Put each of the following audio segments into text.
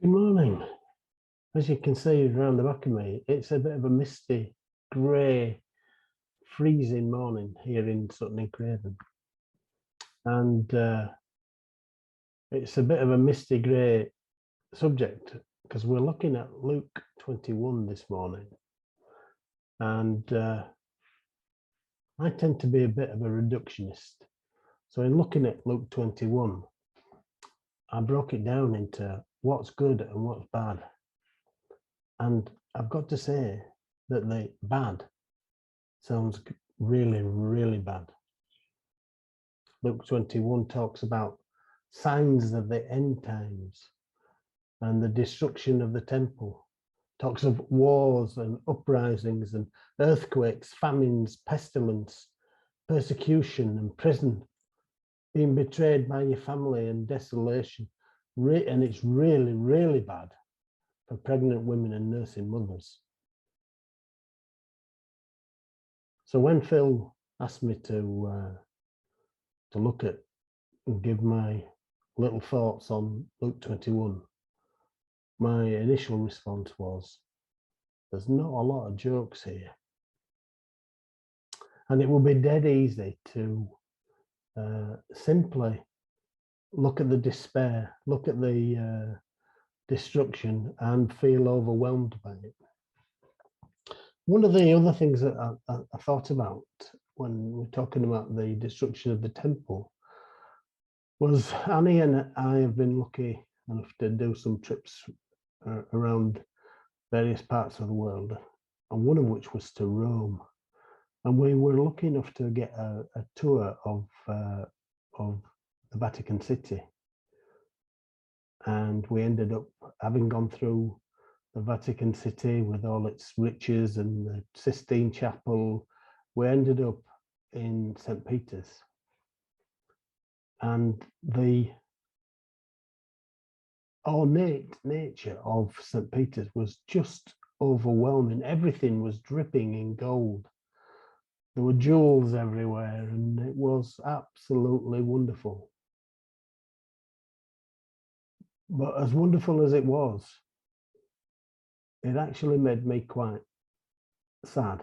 Good morning. As you can see around the back of me, it's a bit of a misty, grey, freezing morning here in Sutton-in-Craven. And it's a bit of a misty, grey subject because we're looking at Luke 21 this morning. And I tend to be a bit of a reductionist. So in looking at Luke 21, I broke it down into what's good and what's bad. And I've got to say that the bad sounds really, really bad. Luke 21 talks about signs of the end times and the destruction of the temple. Talks of wars and uprisings and earthquakes, famines, pestilence, persecution and prison, being betrayed by your family and desolation. And it's really, really bad for pregnant women and nursing mothers. So when Phil asked me to look at and give my little thoughts on Luke 21, my initial response was, there's not a lot of jokes here. And it will be dead easy to simply look at the despair, look at the destruction and feel overwhelmed by it. One of the other things that I thought about when we're talking about the destruction of the temple was Annie and I have been lucky enough to do some trips around various parts of the world, and one of which was to Rome. And we were lucky enough to get a tour of the Vatican City. And we ended up having gone through the Vatican City with all its riches and the Sistine Chapel. We ended up in St. Peter's. And the ornate nature of St. Peter's was just overwhelming. Everything was dripping in gold. There were jewels everywhere, and it was absolutely wonderful. But as wonderful as it was, it actually made me quite sad.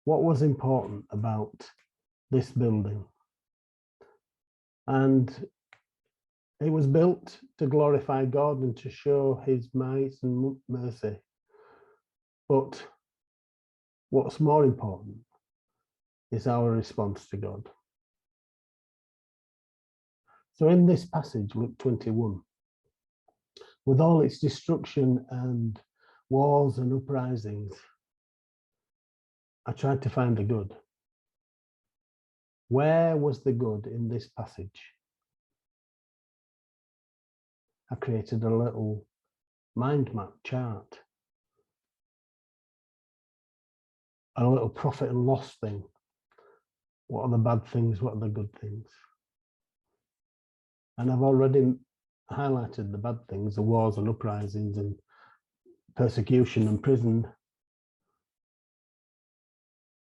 What was important about this building? And it was built to glorify God and to show his might and mercy. But what's more important is our response to God. So in this passage, Luke 21, with all its destruction and wars and uprisings, I tried to find the good. Where was the good in this passage? I created a little mind map chart, a little profit and loss thing. What are the bad things? What are the good things? And I've already highlighted the bad things, the wars and uprisings and persecution and prison.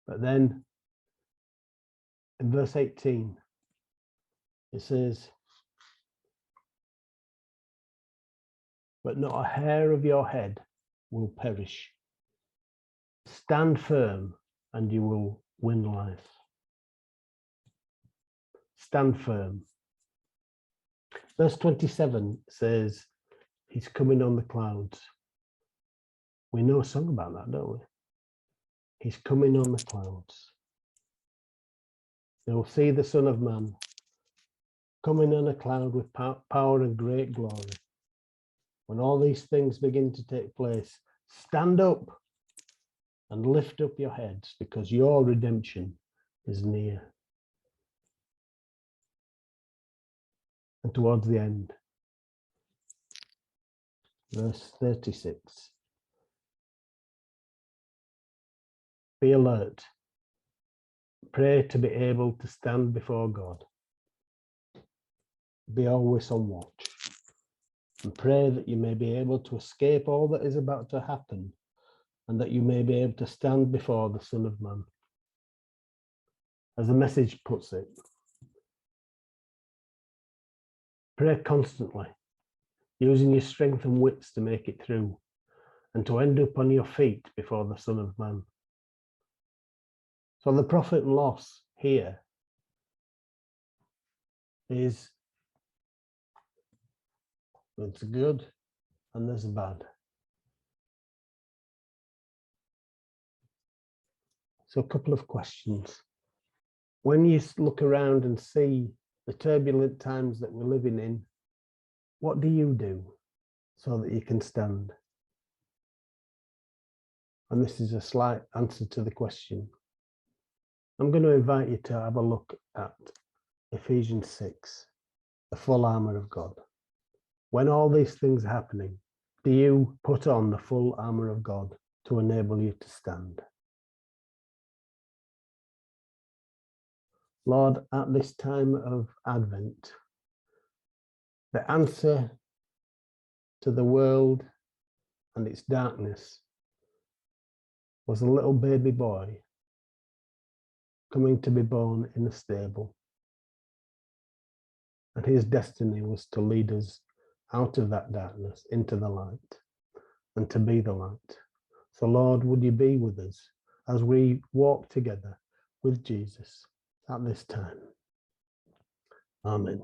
But then in verse 18, it says, but not a hair of your head will perish. Stand firm and you will win life. Stand firm. Verse 27 says, he's coming on the clouds. We know a song about that, don't we? He's coming on the clouds. They will see the Son of Man coming on a cloud with power and great glory. When all these things begin to take place, stand up and lift up your heads, because your redemption is near. And towards the end, verse 36. Be alert. Pray to be able to stand before God. Be always on watch. And pray that you may be able to escape all that is about to happen, and that you may be able to stand before the Son of Man. As the Message puts it, pray constantly, using your strength and wits to make it through, and to end up on your feet before the Son of Man. So the profit and loss here is there's good and there's bad. So a couple of questions. When you look around and see the turbulent times that we're living in, what do you do so that you can stand? And this is a slight answer to the question. I'm going to invite you to have a look at Ephesians 6, the full armor of God. When all these things are happening, do you put on the full armor of God to enable you to stand? Lord, at this time of Advent, the answer to the world and its darkness was a little baby boy coming to be born in a stable. And his destiny was to lead us out of that darkness into the light and to be the light. So Lord, would you be with us as we walk together with Jesus at this time? Amen.